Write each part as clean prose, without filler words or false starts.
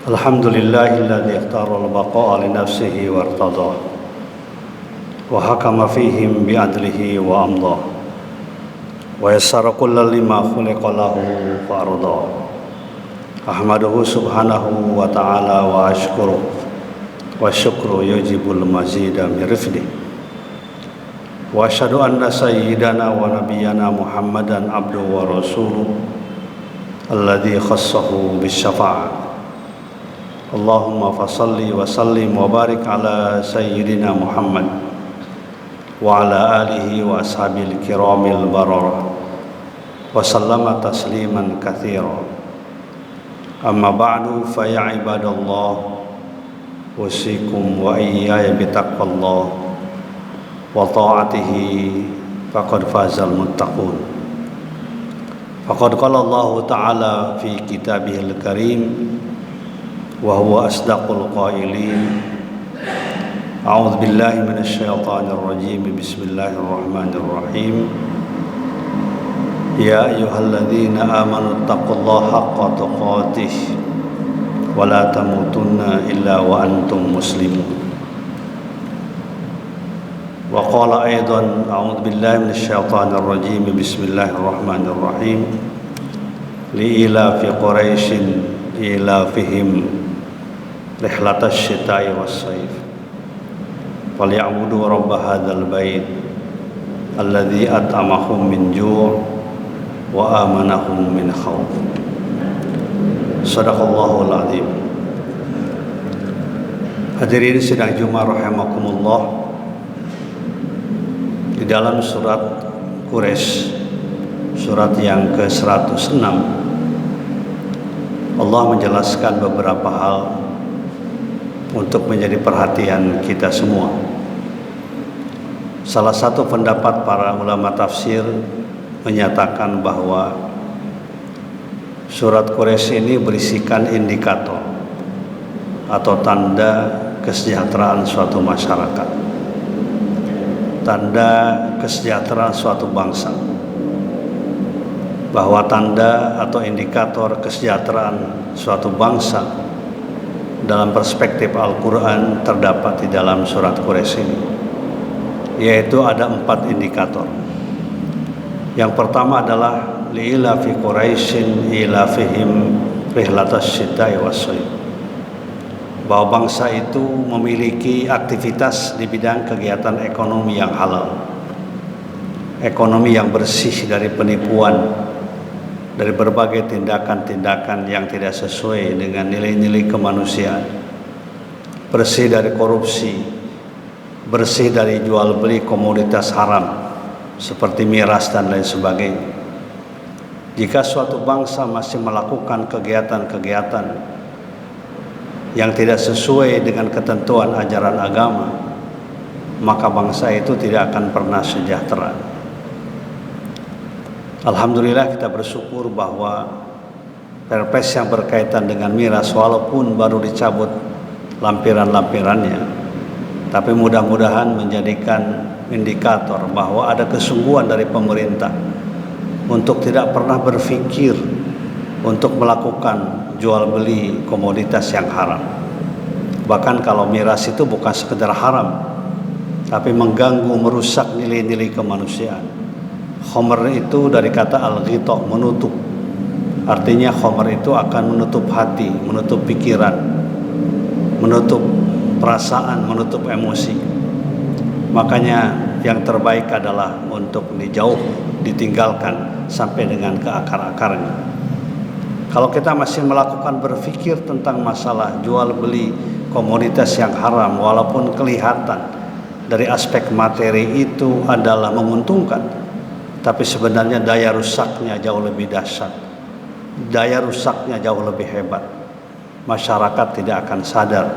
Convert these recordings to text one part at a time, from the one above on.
Alhamdulillahilladzi ikhtara al-baqa'a li nafsihi wa irtadah wa hakama fihim bi'adlihi wa amdah wa yassara kulla lima khuliqa lahu fa ardah. Ahmaduhu subhanahu wa ta'ala wa ashkuruh wa syukru yujibul mazida min rifdih wa asyhadu anna sayyidana wa nabiyyana Muhammadan abduhu wa rasuluh alladzi khassahu bisyafa'ah. Allahumma fasalli wa sallim wa barik ala sayyidina Muhammad wa ala alihi wa ashabil kiramil bararah wa sallama tasliman katsira. Amma ba'du fa ya ibadallah usikum wa iyaya bitaqwallah wa ta'atihi faqad fazal muttaqun. Faqad qala Allah ta'ala fi kitabihil karim wa huwa asdaqul qailin. A'udzu billahi minasy syaithanir rajim. Bismillahirrahmanirrahim. Ya ayyuhalladzina amanu taqullaha haqqa tuqatih wa la tamutunna illa wa antum muslimun. Wa qala aidan a'udzu billahi minasy syaithanir rajim. Bismillahirrahmanirrahim. Li ila fi quraisyin ila fihim rihlatas syita'i was-sayf falyabudu rabb hadzal bait alladzi at'amahum min ju' wa amanahum min khauf. Shadaqallahul azim. Hadirin sidang Jumat rahimakumullah, di dalam surat Quraisy, surat yang ke-106, Allah menjelaskan beberapa hal untuk menjadi perhatian kita semua. Salah satu pendapat para ulama tafsir menyatakan bahwa surat Quraisy ini berisikan indikator atau tanda kesejahteraan suatu masyarakat, tanda kesejahteraan suatu bangsa, bahwa tanda atau indikator kesejahteraan suatu bangsa dalam perspektif Al-Quran terdapat di dalam surat Quraisy ini, yaitu ada 4 indikator. Yang pertama adalah li'ila fi Quraisyin ila fihim rihlatas syita'i was-sayf, bahwa bangsa itu memiliki aktivitas di bidang kegiatan ekonomi yang halal, ekonomi yang bersih dari penipuan, dari berbagai tindakan-tindakan yang tidak sesuai dengan nilai-nilai kemanusiaan, bersih dari korupsi, bersih dari jual beli komoditas haram seperti miras dan lain sebagainya. Jika suatu bangsa masih melakukan kegiatan-kegiatan yang tidak sesuai dengan ketentuan ajaran agama, maka bangsa itu tidak akan pernah sejahtera. Alhamdulillah, kita bersyukur bahwa perpres yang berkaitan dengan miras walaupun baru dicabut lampiran-lampirannya, tapi mudah-mudahan menjadikan indikator bahwa ada kesungguhan dari pemerintah untuk tidak pernah berpikir untuk melakukan jual beli komoditas yang haram. Bahkan kalau miras itu bukan sekedar haram, tapi mengganggu, merusak nilai-nilai kemanusiaan. Khomer itu dari kata al-ghita, menutup. Artinya khomer itu akan menutup hati, menutup pikiran, menutup perasaan, menutup emosi. Makanya yang terbaik adalah untuk dijauh, ditinggalkan sampai dengan ke akar-akarnya. Kalau kita masih melakukan berpikir tentang masalah jual beli komoditas yang haram, walaupun kelihatan dari aspek materi itu adalah menguntungkan, tapi sebenarnya daya rusaknya jauh lebih dahsyat. daya rusaknya jauh lebih hebat. Masyarakat tidak akan sadar,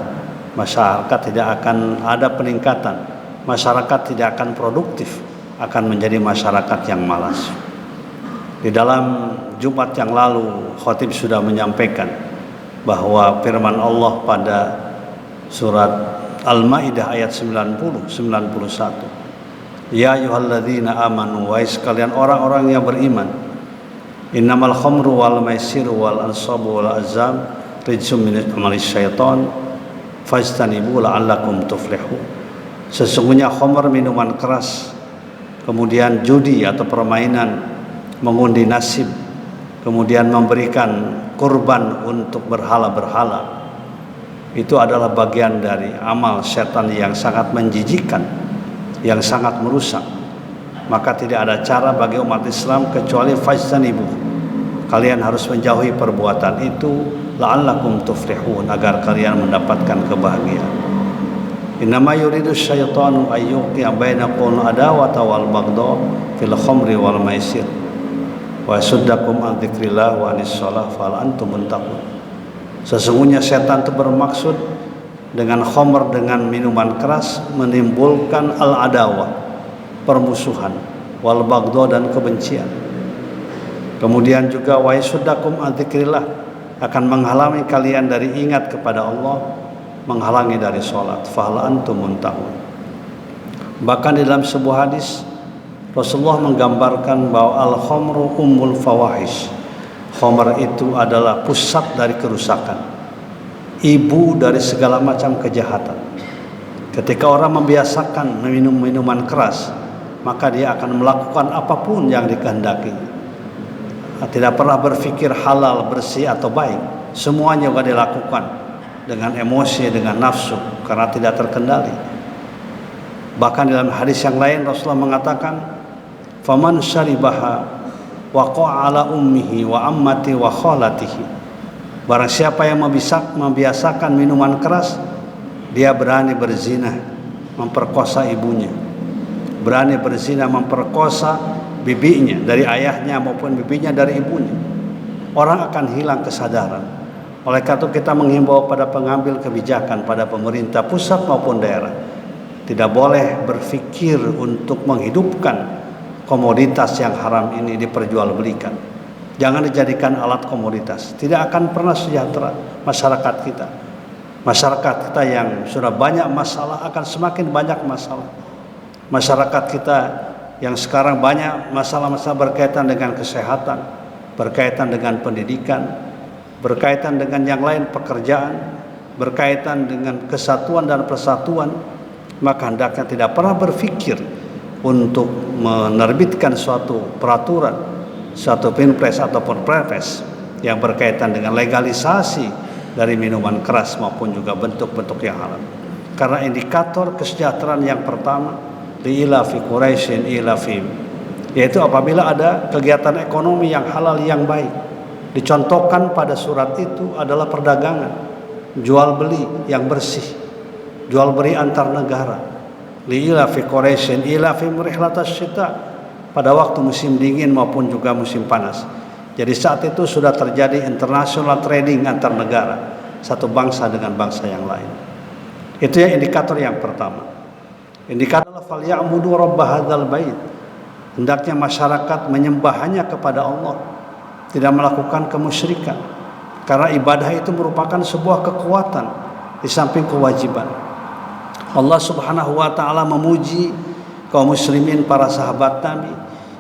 masyarakat tidak akan ada peningkatan, masyarakat tidak akan produktif, akan menjadi masyarakat yang malas. Di dalam Jumat yang lalu khatib sudah menyampaikan bahwa firman Allah pada surat Al-Maidah ayat 90-91, ya ayyuhalladzina amanu, wahai sekalian orang-orang yang beriman, innamal khamru wal maisiru wal ansabu wal azam rijsum min amalis syaitan fajtanibu la'allakum tuflihun. Sesungguhnya khamr, minuman keras, kemudian judi atau permainan, mengundi nasib, kemudian memberikan kurban untuk berhala-berhala, itu adalah bagian dari amal setan yang sangat menjijikkan, yang sangat merusak. Maka tidak ada cara bagi umat Islam kecuali fajtanibu, kalian harus menjauhi perbuatan itu, la'allakum tuflihun, agar kalian mendapatkan kebahagiaan. Innama yuridu syaitanu ayyuqi'a bainakum adawata wal baghdha fil khamri wal maisir wa yasuddakum an dzikrillah wa anis shalah fal antum muntaqun. Sesungguhnya setan itu bermaksud dengan khamr, dengan minuman keras, menimbulkan al-adawah, permusuhan, wal baghdha, dan kebencian. Kemudian juga wa yasuddakum an dzikrillah, akan menghalangi kalian dari ingat kepada Allah, menghalangi dari sholat. Fahal antum muntahun. Bahkan di dalam sebuah hadis Rasulullah menggambarkan bahwa al-khamru ummul fawahish, khamr itu adalah pusat dari kerusakan, ibu dari segala macam kejahatan. Ketika orang membiasakan meminum minuman keras, maka dia akan melakukan apapun yang dikehendaki, tidak pernah berpikir halal, bersih atau baik. Semuanya juga dilakukan dengan emosi, dengan nafsu, karena tidak terkendali. Bahkan dalam hadis yang lain Rasulullah mengatakan, faman syaribaha waqa'a ala ummihi wa ammati wa khalatihi, barang siapa yang membiasakan minuman keras, dia berani berzina, memperkosa ibunya, berani berzina, memperkosa bibinya dari ayahnya maupun bibinya dari ibunya. Orang akan hilang kesadaran. Oleh karena itu kita menghimbau pada pengambil kebijakan, pada pemerintah pusat maupun daerah, tidak boleh berpikir untuk menghidupkan komoditas yang haram ini diperjualbelikan. Jangan dijadikan alat komoditas. Tidak akan pernah sejahtera masyarakat kita. Masyarakat kita yang sudah banyak masalah akan semakin banyak masalah. Masyarakat kita yang sekarang banyak masalah-masalah berkaitan dengan kesehatan, berkaitan dengan pendidikan, berkaitan dengan yang lain, pekerjaan, berkaitan dengan kesatuan dan persatuan, maka hendaknya tidak pernah berpikir untuk menerbitkan suatu peraturan, suatu Pinpres ataupun Perpres yang berkaitan dengan legalisasi dari minuman keras maupun juga bentuk-bentuk yang haram. Karena indikator kesejahteraan yang pertama li'ilafi Quraisyin ilafim, yaitu apabila ada kegiatan ekonomi yang halal yang baik. Dicontohkan pada surat itu adalah perdagangan, jual beli yang bersih, jual beli antar negara. Li'ilafi Quraisyin ilafim rihlatas syita, pada waktu musim dingin maupun juga musim panas. Jadi saat itu sudah terjadi international trading antar negara, satu bangsa dengan bangsa yang lain. Itu ya indikator yang pertama. Indikator falyabudu rabb hadzal bait, hendaknya masyarakat menyembah hanya kepada Allah, tidak melakukan kemusyrikan, karena ibadah itu merupakan sebuah kekuatan di samping kewajiban. Allah Subhanahu wa taala memuji kaum muslimin, para sahabat Nabi,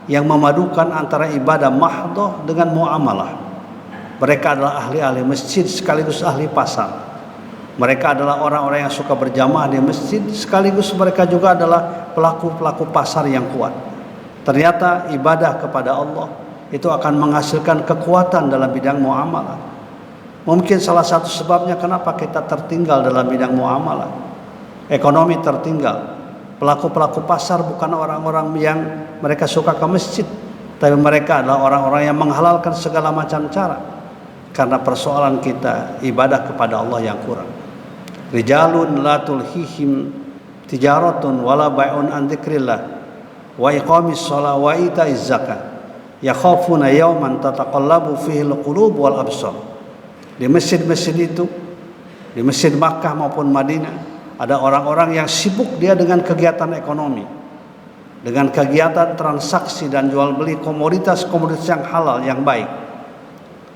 yang memadukan antara ibadah mahdhah dengan muamalah. Mereka adalah ahli-ahli masjid sekaligus ahli pasar. Mereka adalah orang-orang yang suka berjamaah di masjid, sekaligus mereka juga adalah pelaku-pelaku pasar yang kuat. Ternyata ibadah kepada Allah itu akan menghasilkan kekuatan dalam bidang muamalah. Mungkin salah satu sebabnya kenapa kita tertinggal dalam bidang muamalah, ekonomi tertinggal. Pelaku-pelaku pasar bukan orang-orang yang mereka suka ke masjid, tapi mereka adalah orang-orang yang menghalalkan segala macam cara, karena persoalan kita ibadah kepada Allah yang kurang. Rijalun la tulhihim tijaratun wala bai'un an dzikrillah wa iqamis shalah wa itaiz zakah yakhafuna yawman tataqallabu fihi al-qulub wal absar. Di masjid-masjid itu, di Masjid Makkah maupun Madinah, ada orang-orang yang sibuk dia dengan kegiatan ekonomi, dengan kegiatan transaksi dan jual beli komoditas-komoditas yang halal, yang baik.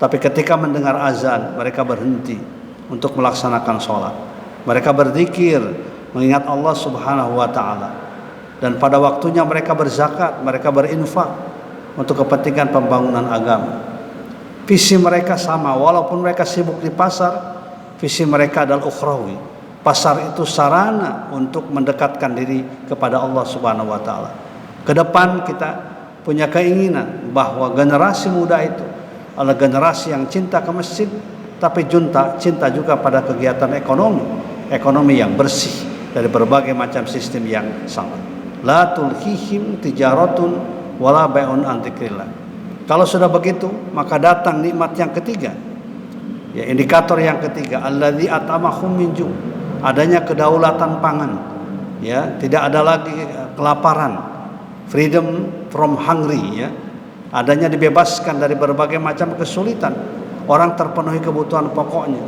Tapi ketika mendengar azan, mereka berhenti untuk melaksanakan sholat. Mereka berzikir, mengingat Allah Subhanahu wa ta'ala. Dan pada waktunya mereka berzakat, mereka berinfak untuk kepentingan pembangunan agama. Visi mereka sama, walaupun mereka sibuk di pasar, visi mereka adalah ukhrawi. Pasar itu sarana untuk mendekatkan diri kepada Allah Subhanahu wa ta'ala. Kedepan kita punya keinginan bahwa generasi muda itu adalah generasi yang cinta ke masjid, tapi cinta juga pada kegiatan ekonomi yang bersih dari berbagai macam sistem yang sama. La tulhihim tijaratun wala bai'un an dzikrillah. Kalau sudah begitu, maka datang nikmat yang ketiga. Ya, indikator yang ketiga, alladzi atamahum min ju', adanya kedaulatan pangan. Ya, tidak ada lagi kelaparan. Freedom from hungry, ya. Adanya dibebaskan dari berbagai macam kesulitan. Orang terpenuhi kebutuhan pokoknya.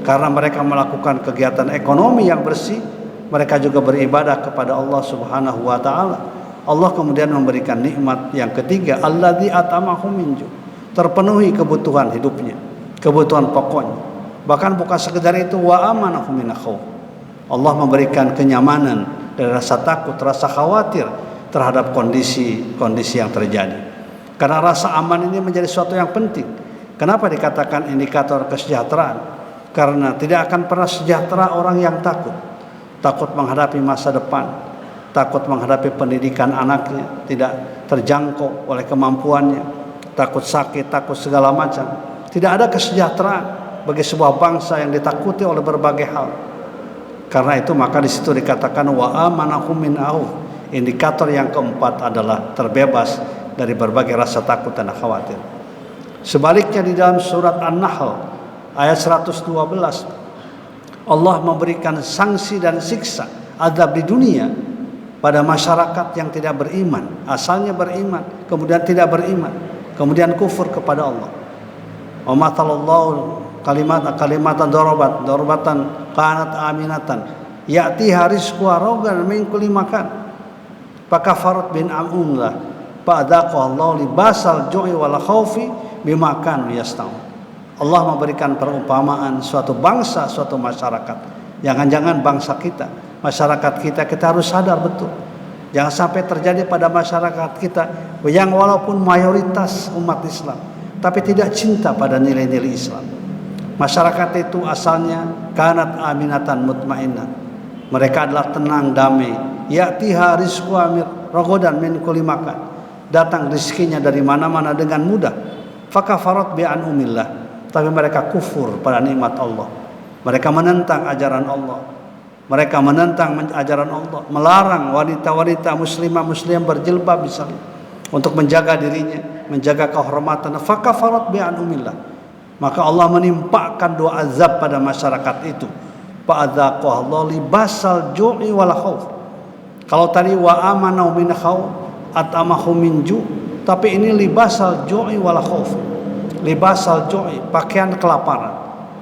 Karena mereka melakukan kegiatan ekonomi yang bersih, mereka juga beribadah kepada Allah Subhanahu wa ta'ala. Allah kemudian memberikan nikmat yang ketiga, alladzi atamahum min ju', terpenuhi kebutuhan hidupnya, kebutuhan pokoknya. Bahkan bukan sekedar itu, wa amanahum min khauf. Allah memberikan kenyamanan dari rasa takut, rasa khawatir terhadap kondisi yang terjadi. Karena rasa aman ini menjadi sesuatu yang penting. Kenapa dikatakan indikator kesejahteraan? Karena tidak akan pernah sejahtera orang yang takut menghadapi masa depan, takut menghadapi pendidikan anaknya tidak terjangkau oleh kemampuannya, takut sakit, takut segala macam. Tidak ada kesejahteraan bagi sebuah bangsa yang ditakuti oleh berbagai hal. Karena itu maka di situ dikatakan wa amanahum min auf. Indikator yang keempat adalah terbebas dari berbagai rasa takut dan khawatir. Sebaliknya di dalam surat An-Nahl ayat 112, Allah memberikan sanksi dan siksa azab di dunia pada masyarakat yang tidak beriman, asalnya beriman, kemudian tidak beriman, kemudian kufur kepada Allah. Wa matalallahu kalimatan darabatan kanat aminatan ya'tiha rizquha ragadan min kulli makan fakafarat bin amullah fa'adaqahu Allah libasal ju'i wal khaufi bima kanu yasta'un. Allah memberikan perumpamaan suatu bangsa, suatu masyarakat. Jangan-jangan bangsa kita, masyarakat kita harus sadar betul. Jangan sampai terjadi pada masyarakat kita yang walaupun mayoritas umat Islam, tapi tidak cinta pada nilai-nilai Islam. Masyarakat itu asalnya kanat aminatan mutmainnah. Mereka adalah tenang, damai. Ya'tiha rizquha ragadan min kulli makan. Datang rezekinya dari mana-mana dengan mudah. Fakafarat bi an'umillah. Tapi mereka kufur pada nikmat Allah. Mereka menentang ajaran Allah. Mereka menentang ajaran Allah, melarang wanita-wanita muslim berjilbab misalnya untuk menjaga dirinya, menjaga kehormatan. Fakafarat bi an'umillah. Maka Allah menimpakan dua azab pada masyarakat itu. Fa'adzaqahu Allah libasal ju'i wal khauf. Kalau tadi wa amanu min khauf atamahu min ju', tapi ini libasal ju'i wal khauf. Libasal ju'i, pakaian kelaparan.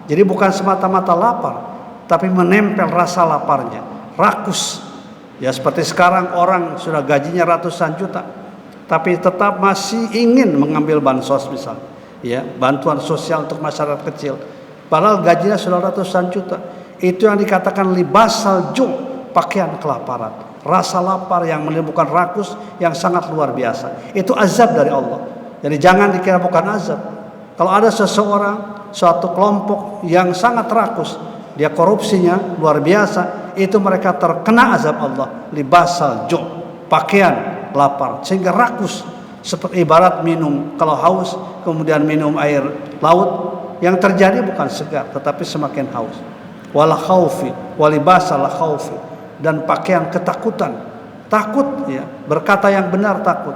Jadi bukan semata-mata lapar, tapi menempel rasa laparnya, rakus. Ya seperti sekarang orang sudah gajinya ratusan juta, tapi tetap masih ingin mengambil bansos misalnya, ya bantuan sosial untuk masyarakat kecil. Padahal gajinya sudah ratusan juta. Itu yang dikatakan libasal ju', pakaian kelaparan, rasa lapar yang menimbulkan rakus yang sangat luar biasa. Itu azab dari Allah. Jadi jangan dikira bukan azab. Kalau ada seseorang, suatu kelompok yang sangat rakus, dia korupsinya luar biasa, itu mereka terkena azab Allah. Libasal ju', pakaian lapar, sehingga rakus. Seperti ibarat minum, kalau haus kemudian minum air laut, yang terjadi bukan segar tetapi semakin haus. Wal khaufi, walibasal khaufi, dan pakaian ketakutan. Takut, ya, berkata yang benar takut,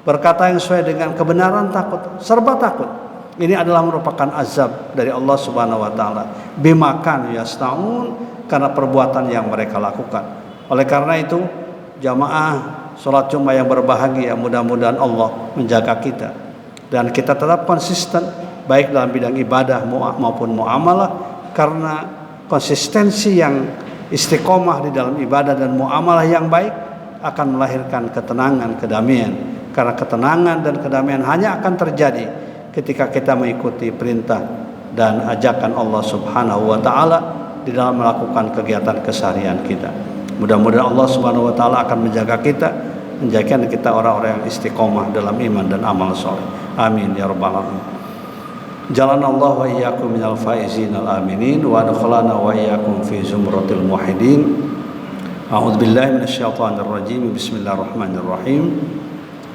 berkata yang sesuai dengan kebenaran takut, serba takut. Ini adalah merupakan azab dari Allah Subhanahu wa taala. Bimakan yasta'un, karena perbuatan yang mereka lakukan. Oleh karena itu, jamaah sholat Jumat yang berbahagia. Mudah-mudahan Allah menjaga kita dan kita tetap konsisten baik dalam bidang ibadah maupun muamalah, karena konsistensi yang istiqomah di dalam ibadah dan muamalah yang baik akan melahirkan ketenangan, kedamaian. Karena ketenangan dan kedamaian hanya akan terjadi ketika kita mengikuti perintah dan ajakan Allah Subhanahu wa taala di dalam melakukan kegiatan keseharian kita. Mudah-mudahan Allah Subhanahu wa taala akan menjaga kita, menjadikan kita orang-orang yang istiqomah dalam iman dan amal soleh. Amin ya rabbal alamin. Jalan Allah wa iyyakum minal faizin al aminin wa adkhalana wa iyyakum fi zumratil muwahhidin. A'udzu billahi minasyaitonir rajim. Bismillahirrahmanirrahim.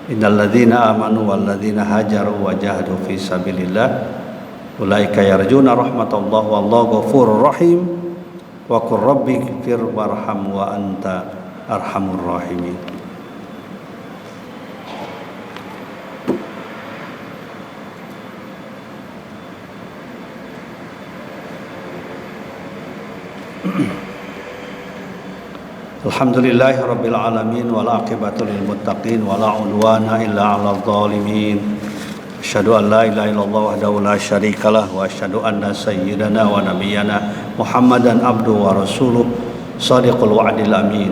Innal ladzina amanu wal ladzina hajaru wa jahadu fi sabilillah ulaika yarjuna rahmatallahi wallahu ghafurur rahim wa qur rabbighfir warham wa anta arhamur rahimin. Alhamdulillahi rabbil alamin wal aqibatu lil muttaqin wala udwana illa 'alal zalimin. Asyhadu an la ilaha illallah wahdahu la syarikalah wa asyhadu anna sayyidana wa nabiyyana Muhammadan abduhu wa rasuluh shadiqul wa'dil amin.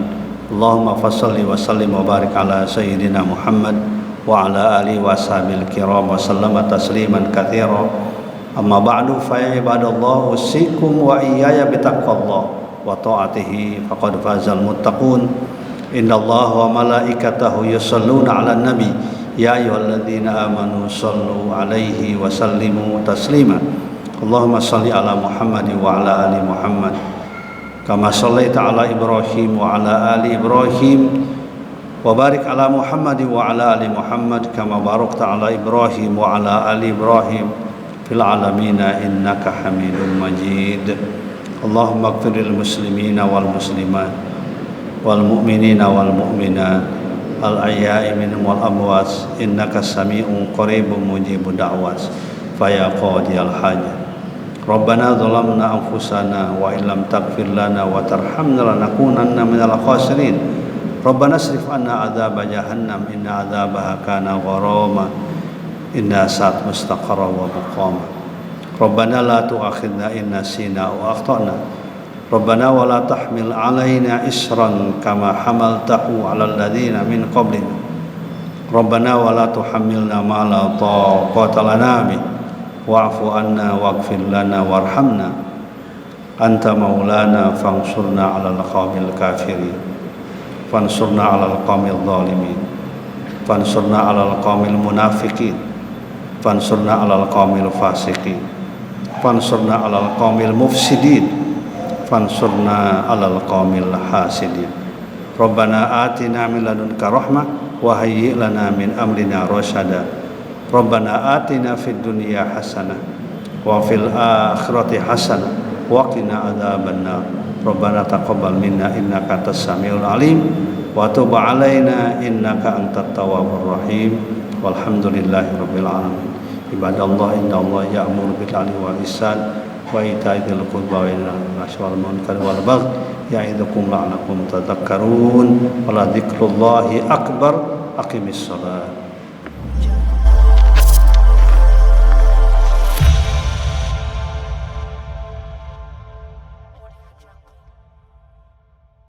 Allahumma fashalli wa sallim wa barik ala sayyidina Muhammad wa ala alihi wa sahbihi kiram wa sallama tasliman katsira. Amma ba'du fa ya ibadallah usikum wa iyaya bitaqwallah wa ta'atihi faqad fazal muttaqun. Innallaha wa malaikatahu yusholluna 'alan nabi ya ayyuhalladzina amanu shallu 'alaihi wa sallimu taslima. Allahumma shalli 'ala Muhammad wa 'ala ali Muhammad kama shallaita 'ala Ibrahim wa 'ala ali Ibrahim wa barik 'ala Muhammad wa 'ala ali Muhammad kama barakta 'ala Ibrahim wa 'ala ali Ibrahim fil 'alamin innaka Hamidum Majid. Allahumma ighfir lil muslimina wal muslimat wal mu'minina wal mu'minat al ahya'i minhum wal amwat innaka sami'un qaribun mujibud da'wat fa ya qadiyal hajat. Rabbana zalamna anfusana wa illam taghfir lana wa tarhamna lanakunanna minal khasirin. Rabbana asrif anna adzaba jahannam inna adzabaha kana gharama inna sa'at mustaqarra wa muqama. Rabbana la tu'akhidna in nasina wa akhtana. Rabbana wa la tahmil 'alaina isran kama hamaltahu 'alal ladzina min qablina. Rabbana wa la tuhammilna ma la taqata lana bih wa'fu 'anna waghfir lana warhamna anta maulana fansurna 'alal qaumil kafirin. Fansurna 'alal qaumil zalimin. Fansurna 'alal qaumil munafiqin. Fansurna 'alal qaumil fasiqin. Fansurna 'alal qaumil mufsidin. Fansurna 'alal qaumil hasidin. Rabbana atina min ladunka rahmah wa hayyi' lana min amrina rasyada. Rabbana atina fid dunya hasanah wa fil akhirati hasanah wa qina adzabannar. Rabbana taqabbal minna innaka antas samiul alim wa tub 'alaina innaka antat tawwabur rahim. Walhamdulillahi rabbil alamin. Ibadallah innallaha ya'muru bil 'adli wal ihsan wa ita'i dzil qurba wa yanha 'anil munkari wal baghi ya'idukum la'allakum tadhakkarun. Wa la dzikrullahi akbar. Aqimis shalah.